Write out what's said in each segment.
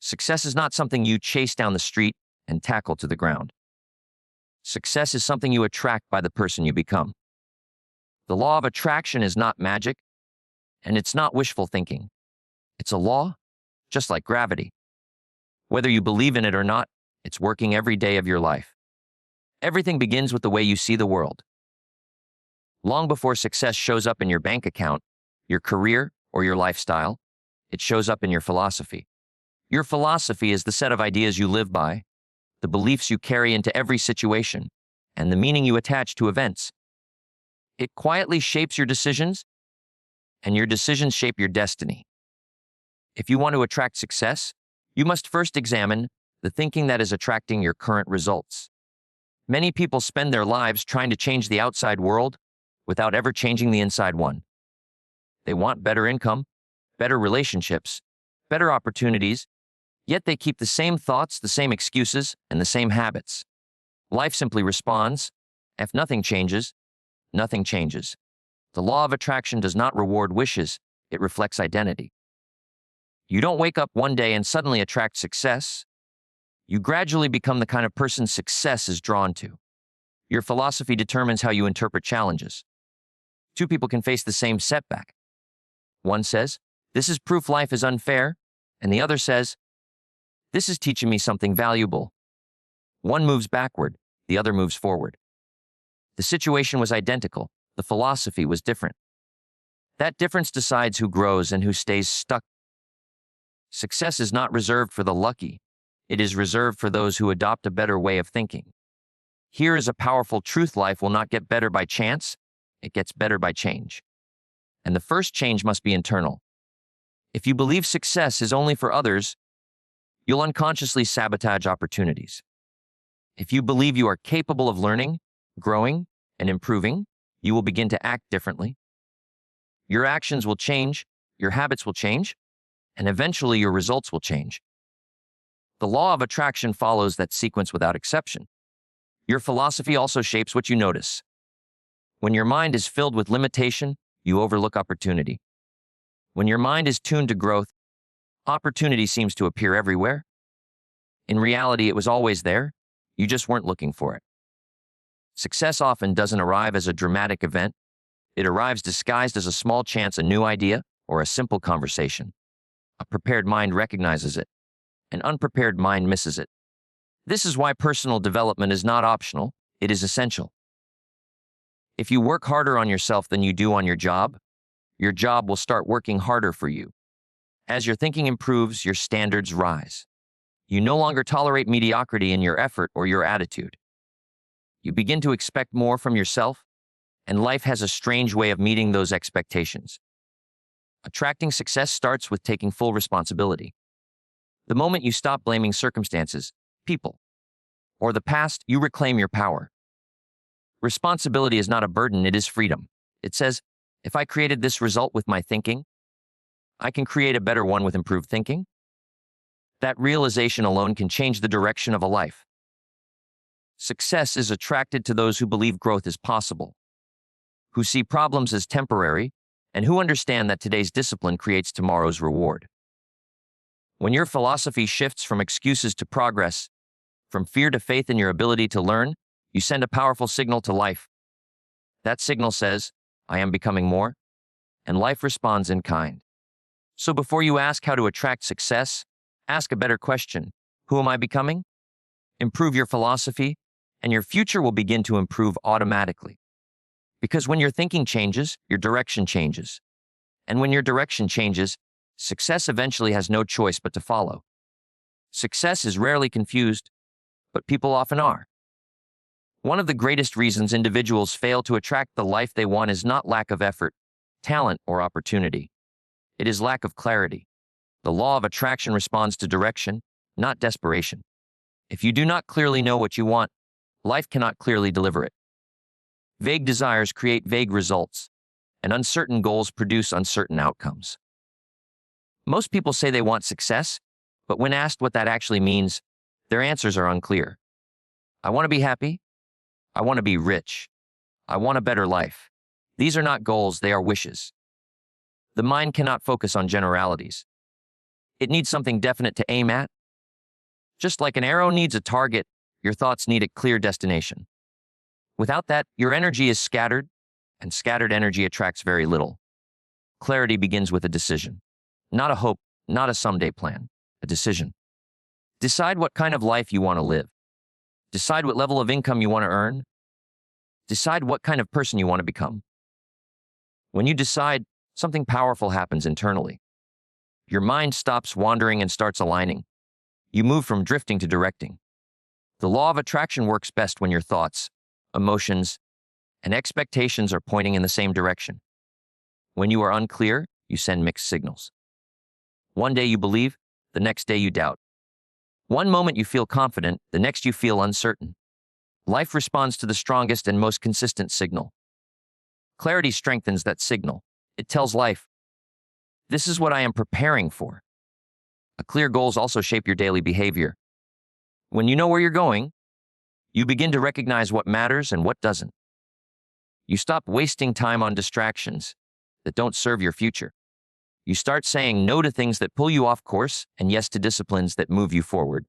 Success is not something you chase down the street and tackle to the ground. Success is something you attract by the person you become. The law of attraction is not magic, and it's not wishful thinking. It's a law, just like gravity. Whether you believe in it or not, it's working every day of your life. Everything begins with the way you see the world. Long before success shows up in your bank account, your career, or your lifestyle, it shows up in your philosophy. Your philosophy is the set of ideas you live by, the beliefs you carry into every situation, and the meaning you attach to events. It quietly shapes your decisions, and your decisions shape your destiny. If you want to attract success, you must first examine the thinking that is attracting your current results. Many people spend their lives trying to change the outside world without ever changing the inside one. They want better income, better relationships, better opportunities, yet they keep the same thoughts, the same excuses, and the same habits. Life simply responds. If nothing changes, nothing changes. The law of attraction does not reward wishes, it reflects identity. You don't wake up one day and suddenly attract success. You gradually become the kind of person success is drawn to. Your philosophy determines how you interpret challenges. Two people can face the same setback. One says, "This is proof life is unfair," and the other says, "This is teaching me something valuable." One moves backward, the other moves forward. The situation was identical, the philosophy was different. That difference decides who grows and who stays stuck. Success is not reserved for the lucky. It is reserved for those who adopt a better way of thinking. Here is a powerful truth: life will not get better by chance, it gets better by change. And the first change must be internal. If you believe success is only for others, you'll unconsciously sabotage opportunities. If you believe you are capable of learning, growing, and improving, you will begin to act differently. Your actions will change, your habits will change, and eventually your results will change. The law of attraction follows that sequence without exception. Your philosophy also shapes what you notice. When your mind is filled with limitation, you overlook opportunity. When your mind is tuned to growth, opportunity seems to appear everywhere. In reality, it was always there. You just weren't looking for it. Success often doesn't arrive as a dramatic event. It arrives disguised as a small chance, a new idea, or a simple conversation. A prepared mind recognizes it. An unprepared mind misses it. This is why personal development is not optional, it is essential. If you work harder on yourself than you do on your job will start working harder for you. As your thinking improves, your standards rise. You no longer tolerate mediocrity in your effort or your attitude. You begin to expect more from yourself, and life has a strange way of meeting those expectations. Attracting success starts with taking full responsibility. The moment you stop blaming circumstances, people, or the past, you reclaim your power. Responsibility is not a burden, it is freedom. It says, if I created this result with my thinking, I can create a better one with improved thinking. That realization alone can change the direction of a life. Success is attracted to those who believe growth is possible, who see problems as temporary, and who understand that today's discipline creates tomorrow's reward. When your philosophy shifts from excuses to progress, from fear to faith in your ability to learn, you send a powerful signal to life. That signal says, I am becoming more, and life responds in kind. So before you ask how to attract success, ask a better question. Who am I becoming? Improve your philosophy, and your future will begin to improve automatically. Because when your thinking changes, your direction changes. And when your direction changes, success eventually has no choice but to follow. Success is rarely confused, but people often are. One of the greatest reasons individuals fail to attract the life they want is not lack of effort, talent, or opportunity. It is lack of clarity. The law of attraction responds to direction, not desperation. If you do not clearly know what you want, life cannot clearly deliver it. Vague desires create vague results, and uncertain goals produce uncertain outcomes. Most people say they want success, but when asked what that actually means, their answers are unclear. I want to be happy. I want to be rich. I want a better life. These are not goals, they are wishes. The mind cannot focus on generalities. It needs something definite to aim at. Just like an arrow needs a target, your thoughts need a clear destination. Without that, your energy is scattered, and scattered energy attracts very little. Clarity begins with a decision. Not a hope, not a someday plan, a decision. Decide what kind of life you want to live. Decide what level of income you want to earn. Decide what kind of person you want to become. When you decide, something powerful happens internally. Your mind stops wandering and starts aligning. You move from drifting to directing. The law of attraction works best when your thoughts, emotions, and expectations are pointing in the same direction. When you are unclear, you send mixed signals. One day you believe, the next day you doubt. One moment you feel confident, the next you feel uncertain. Life responds to the strongest and most consistent signal. Clarity strengthens that signal. It tells life, this is what I am preparing for. Clear goals also shape your daily behavior. When you know where you're going, you begin to recognize what matters and what doesn't. You stop wasting time on distractions that don't serve your future. You start saying no to things that pull you off course and yes to disciplines that move you forward.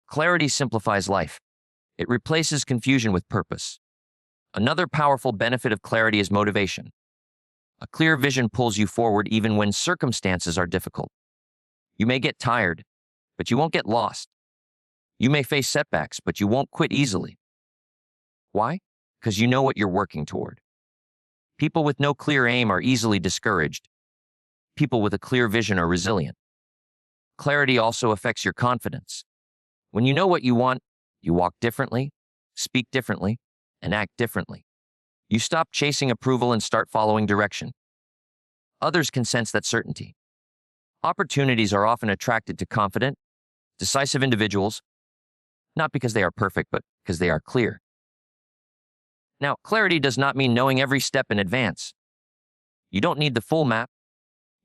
Clarity simplifies life. It replaces confusion with purpose. Another powerful benefit of clarity is motivation. A clear vision pulls you forward even when circumstances are difficult. You may get tired, but you won't get lost. You may face setbacks, but you won't quit easily. Why? Because you know what you're working toward. People with no clear aim are easily discouraged. People with a clear vision are resilient. Clarity also affects your confidence. When you know what you want, you walk differently, speak differently, and act differently. You stop chasing approval and start following direction. Others can sense that certainty. Opportunities are often attracted to confident, decisive individuals, not because they are perfect, but because they are clear. Now, clarity does not mean knowing every step in advance. You don't need the full map.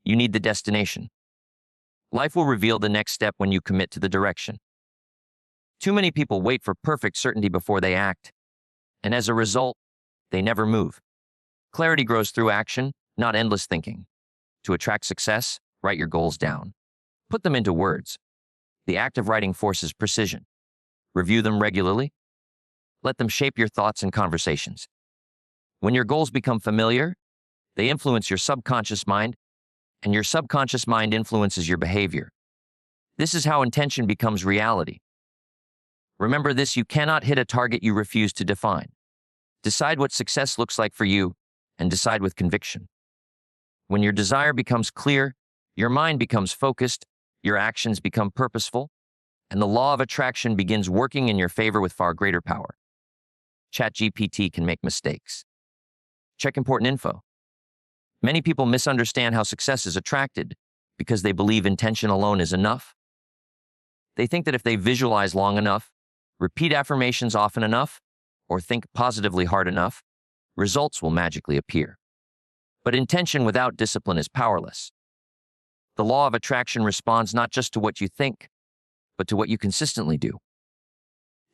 You need the destination. Life will reveal the next step when you commit to the direction. Too many people wait for perfect certainty before they act, and as a result, they never move. Clarity grows through action, not endless thinking. To attract success, write your goals down. Put them into words. The act of writing forces precision. Review them regularly. Let them shape your thoughts and conversations. When your goals become familiar, they influence your subconscious mind, and your subconscious mind influences your behavior. This is how intention becomes reality. Remember this: you cannot hit a target you refuse to define. Decide what success looks like for you, and decide with conviction. When your desire becomes clear, your mind becomes focused, your actions become purposeful, and the law of attraction begins working in your favor with far greater power. ChatGPT can make mistakes. Check important info. Many people misunderstand how success is attracted because they believe intention alone is enough. They think that if they visualize long enough, repeat affirmations often enough, or think positively hard enough, results will magically appear. But intention without discipline is powerless. The law of attraction responds not just to what you think, but to what you consistently do.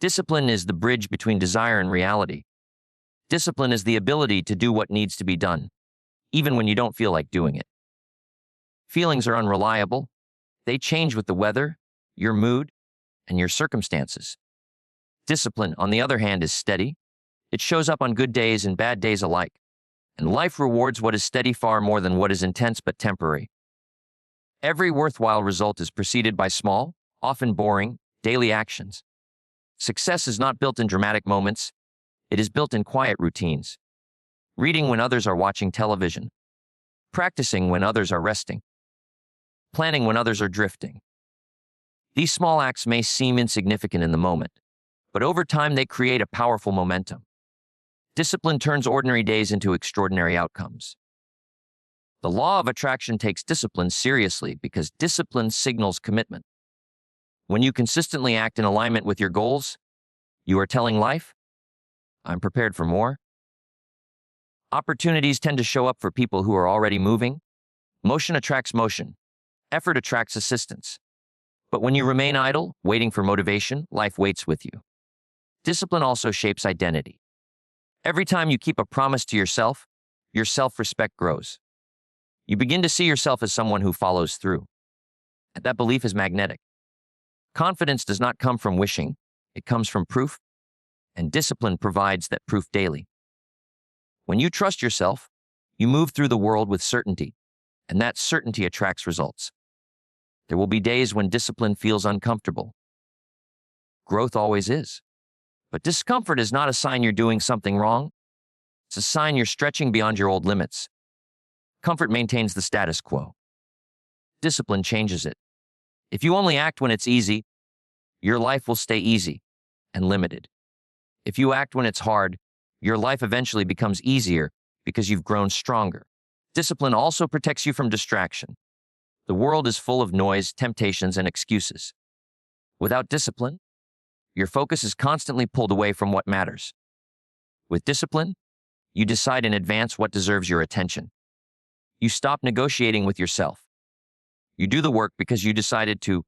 Discipline is the bridge between desire and reality. Discipline is the ability to do what needs to be done, even when you don't feel like doing it. Feelings are unreliable. They change with the weather, your mood, and your circumstances. Discipline, on the other hand, is steady. It shows up on good days and bad days alike. And life rewards what is steady far more than what is intense but temporary. Every worthwhile result is preceded by small, often boring, daily actions. Success is not built in dramatic moments. It is built in quiet routines. Reading when others are watching television. Practicing when others are resting. Planning when others are drifting. These small acts may seem insignificant in the moment, but over time they create a powerful momentum. Discipline turns ordinary days into extraordinary outcomes. The law of attraction takes discipline seriously because discipline signals commitment. When you consistently act in alignment with your goals, you are telling life, I'm prepared for more. Opportunities tend to show up for people who are already moving. Motion attracts motion. Effort attracts assistance. But when you remain idle, waiting for motivation, life waits with you. Discipline also shapes identity. Every time you keep a promise to yourself, your self-respect grows. You begin to see yourself as someone who follows through. and that belief is magnetic. Confidence does not come from wishing, it comes from proof, and discipline provides that proof daily. When you trust yourself, you move through the world with certainty, and that certainty attracts results. There will be days when discipline feels uncomfortable. Growth always is. But discomfort is not a sign you're doing something wrong. It's a sign you're stretching beyond your old limits. Comfort maintains the status quo. Discipline changes it. If you only act when it's easy, your life will stay easy and limited. If you act when it's hard, your life eventually becomes easier because you've grown stronger. Discipline also protects you from distraction. The world is full of noise, temptations, and excuses. Without discipline, your focus is constantly pulled away from what matters. With discipline, you decide in advance what deserves your attention. You stop negotiating with yourself. You do the work because you decided to,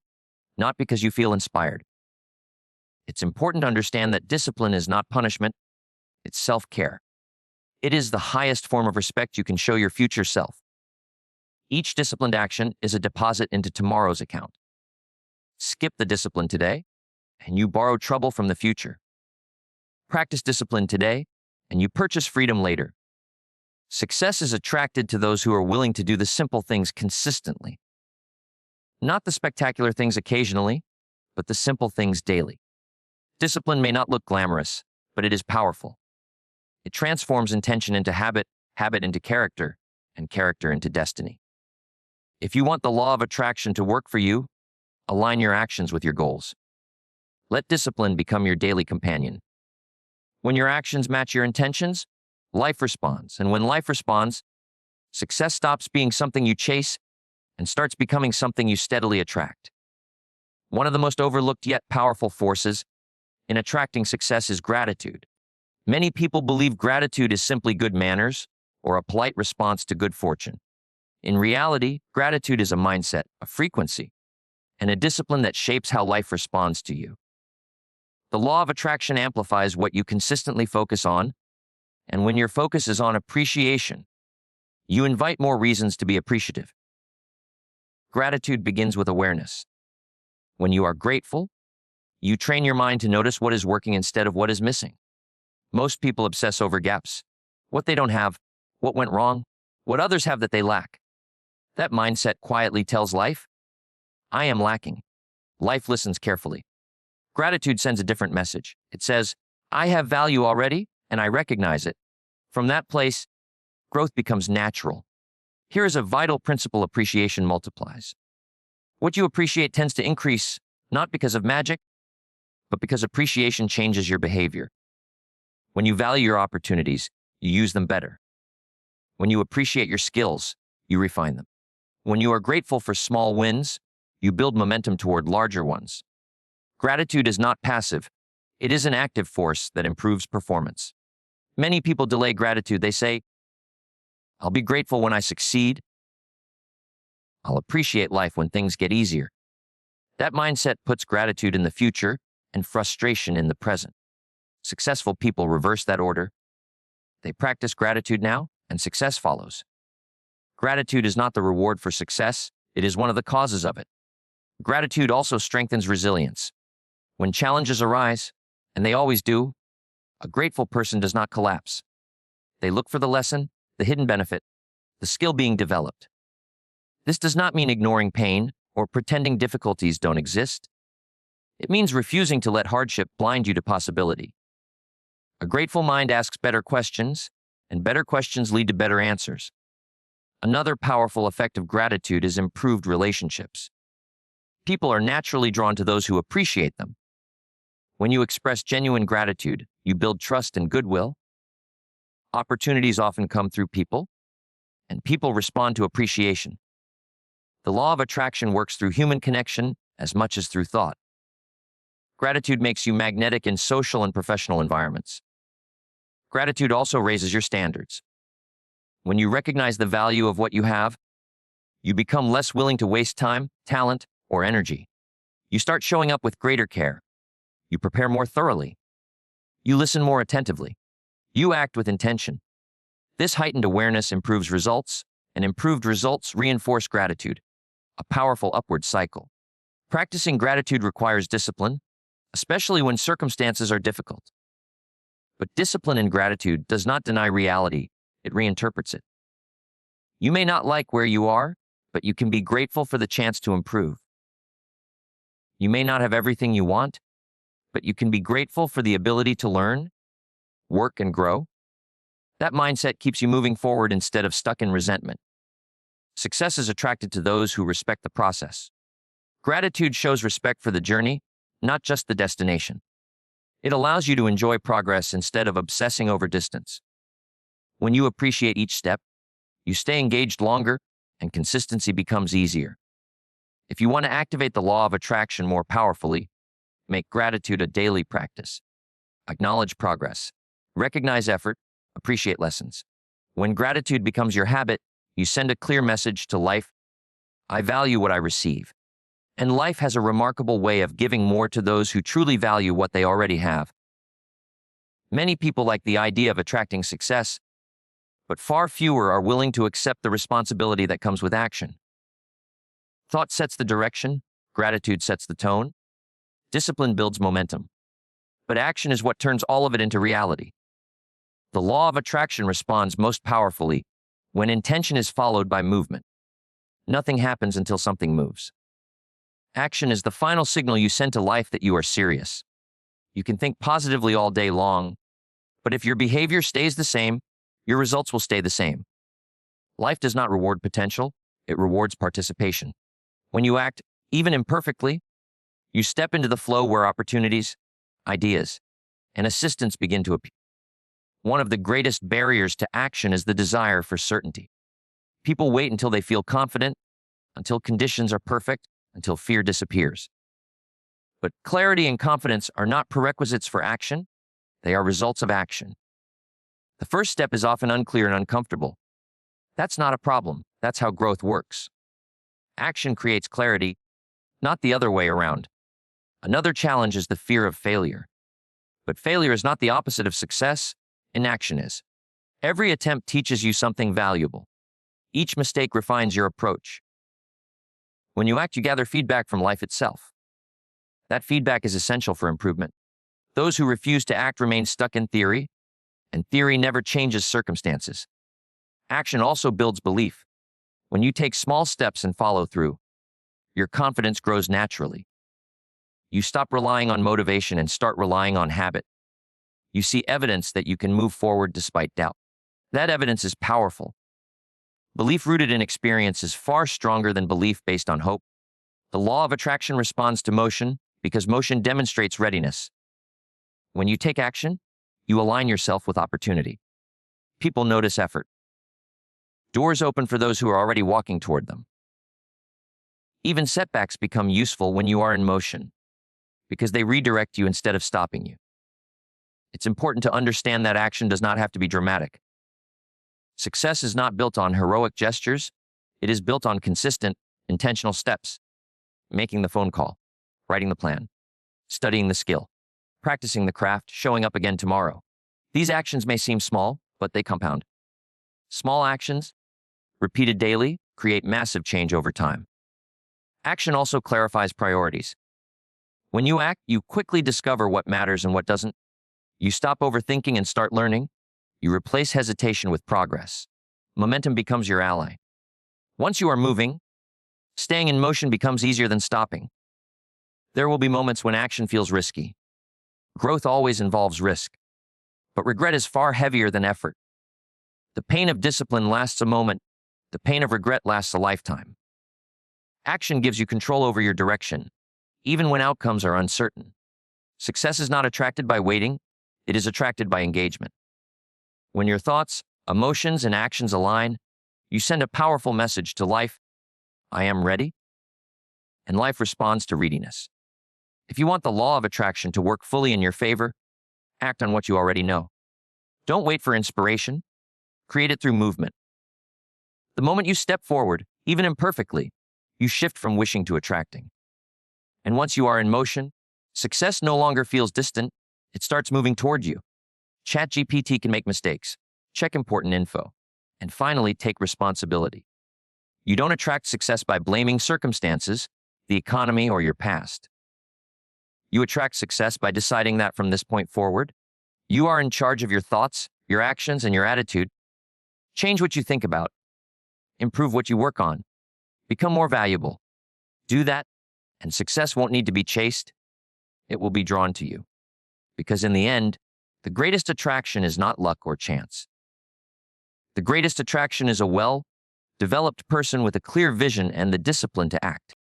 not because you feel inspired. It's important to understand that discipline is not punishment, it's self-care. It is the highest form of respect you can show your future self. Each disciplined action is a deposit into tomorrow's account. Skip the discipline today, and you borrow trouble from the future. Practice discipline today, and you purchase freedom later. Success is attracted to those who are willing to do the simple things consistently. Not the spectacular things occasionally, but the simple things daily. Discipline may not look glamorous, but it is powerful. It transforms intention into habit, habit into character, and character into destiny. If you want the law of attraction to work for you, align your actions with your goals. Let discipline become your daily companion. When your actions match your intentions, life responds. And when life responds, success stops being something you chase and starts becoming something you steadily attract. One of the most overlooked yet powerful forces in attracting success is gratitude. Many people believe gratitude is simply good manners or a polite response to good fortune. In reality, gratitude is a mindset, a frequency, and a discipline that shapes how life responds to you. The law of attraction amplifies what you consistently focus on, and when your focus is on appreciation, you invite more reasons to be appreciative. Gratitude begins with awareness. When you are grateful, you train your mind to notice what is working instead of what is missing. Most people obsess over gaps, what they don't have, what went wrong, what others have that they lack. That mindset quietly tells life, I am lacking. Life listens carefully. Gratitude sends a different message. It says, I have value already, and I recognize it. From that place, growth becomes natural. Here is a vital principle: appreciation multiplies. What you appreciate tends to increase, not because of magic, but because appreciation changes your behavior. When you value your opportunities, you use them better. When you appreciate your skills, you refine them. When you are grateful for small wins, you build momentum toward larger ones. Gratitude is not passive. It is an active force that improves performance. Many people delay gratitude. They say, I'll be grateful when I succeed. I'll appreciate life when things get easier. That mindset puts gratitude in the future and frustration in the present. Successful people reverse that order. They practice gratitude now, and success follows. Gratitude is not the reward for success, it is one of the causes of it. Gratitude also strengthens resilience. When challenges arise, and they always do, a grateful person does not collapse. They look for the lesson, the hidden benefit, the skill being developed. This does not mean ignoring pain or pretending difficulties don't exist. It means refusing to let hardship blind you to possibility. A grateful mind asks better questions, and better questions lead to better answers. Another powerful effect of gratitude is improved relationships. People are naturally drawn to those who appreciate them. When you express genuine gratitude, you build trust and goodwill. Opportunities often come through people, and people respond to appreciation. The law of attraction works through human connection as much as through thought. Gratitude makes you magnetic in social and professional environments. Gratitude also raises your standards. When you recognize the value of what you have, you become less willing to waste time, talent, or energy. You start showing up with greater care. You prepare more thoroughly. You listen more attentively. You act with intention. This heightened awareness improves results, and improved results reinforce gratitude. a powerful upward cycle. Practicing gratitude requires discipline, especially when circumstances are difficult. But discipline in gratitude does not deny reality, it reinterprets it. You may not like where you are, but you can be grateful for the chance to improve. You may not have everything you want, but you can be grateful for the ability to learn, work, and grow. That mindset keeps you moving forward instead of stuck in resentment. Success is attracted to those who respect the process. Gratitude shows respect for the journey, not just the destination. It allows you to enjoy progress instead of obsessing over distance. When you appreciate each step, you stay engaged longer and consistency becomes easier. If you want to activate the law of attraction more powerfully, make gratitude a daily practice. Acknowledge progress. Recognize effort. Appreciate lessons. When gratitude becomes your habit, you send a clear message to life. I value what I receive. And life has a remarkable way of giving more to those who truly value what they already have. Many people like the idea of attracting success, but far fewer are willing to accept the responsibility that comes with action. Thought sets the direction, gratitude sets the tone, discipline builds momentum. But action is what turns all of it into reality. The law of attraction responds most powerfully when intention is followed by movement. Nothing happens until something moves. Action is the final signal you send to life that you are serious. You can think positively all day long, but if your behavior stays the same, your results will stay the same. Life does not reward potential, it rewards participation. When you act, even imperfectly, you step into the flow where opportunities, ideas, and assistance begin to appear. One of the greatest barriers to action is the desire for certainty. People wait until they feel confident, until conditions are perfect, until fear disappears. But clarity and confidence are not prerequisites for action, they are results of action. The first step is often unclear and uncomfortable. That's not a problem, that's how growth works. Action creates clarity, not the other way around. Another challenge is the fear of failure. But failure is not the opposite of success, inaction is. Every attempt teaches you something valuable. Each mistake refines your approach. When you act, you gather feedback from life itself. That feedback is essential for improvement. Those who refuse to act remain stuck in theory, and theory never changes circumstances. Action also builds belief. When you take small steps and follow through, your confidence grows naturally. You stop relying on motivation and start relying on habit. You see evidence that you can move forward despite doubt. That evidence is powerful. Belief rooted in experience is far stronger than belief based on hope. The law of attraction responds to motion because motion demonstrates readiness. When you take action, you align yourself with opportunity. People notice effort. Doors open for those who are already walking toward them. Even setbacks become useful when you are in motion because they redirect you instead of stopping you. It's important to understand that action does not have to be dramatic. Success is not built on heroic gestures. It is built on consistent, intentional steps. Making the phone call, writing the plan, studying the skill, practicing the craft, showing up again tomorrow. These actions may seem small, but they compound. Small actions, repeated daily, create massive change over time. Action also clarifies priorities. When you act, you quickly discover what matters and what doesn't. You stop overthinking and start learning. You replace hesitation with progress. Momentum becomes your ally. Once you are moving, staying in motion becomes easier than stopping. There will be moments when action feels risky. Growth always involves risk. But regret is far heavier than effort. The pain of discipline lasts a moment. The pain of regret lasts a lifetime. Action gives you control over your direction, even when outcomes are uncertain. Success is not attracted by waiting. It is attracted by engagement. When your thoughts, emotions, and actions align, you send a powerful message to life. I am ready. And life responds to readiness. If you want the law of attraction to work fully in your favor, act on what you already know. Don't wait for inspiration. Create it through movement. The moment you step forward, even imperfectly, you shift from wishing to attracting. And once you are in motion, success no longer feels distant. It starts moving toward you. ChatGPT can make mistakes. Check important info. And finally, take responsibility. You don't attract success by blaming circumstances, the economy, or your past. You attract success by deciding that from this point forward, you are in charge of your thoughts, your actions, and your attitude. Change what you think about. Improve what you work on. Become more valuable. Do that, and success won't need to be chased. It will be drawn to you. Because in the end, the greatest attraction is not luck or chance. The greatest attraction is a well-developed person with a clear vision and the discipline to act.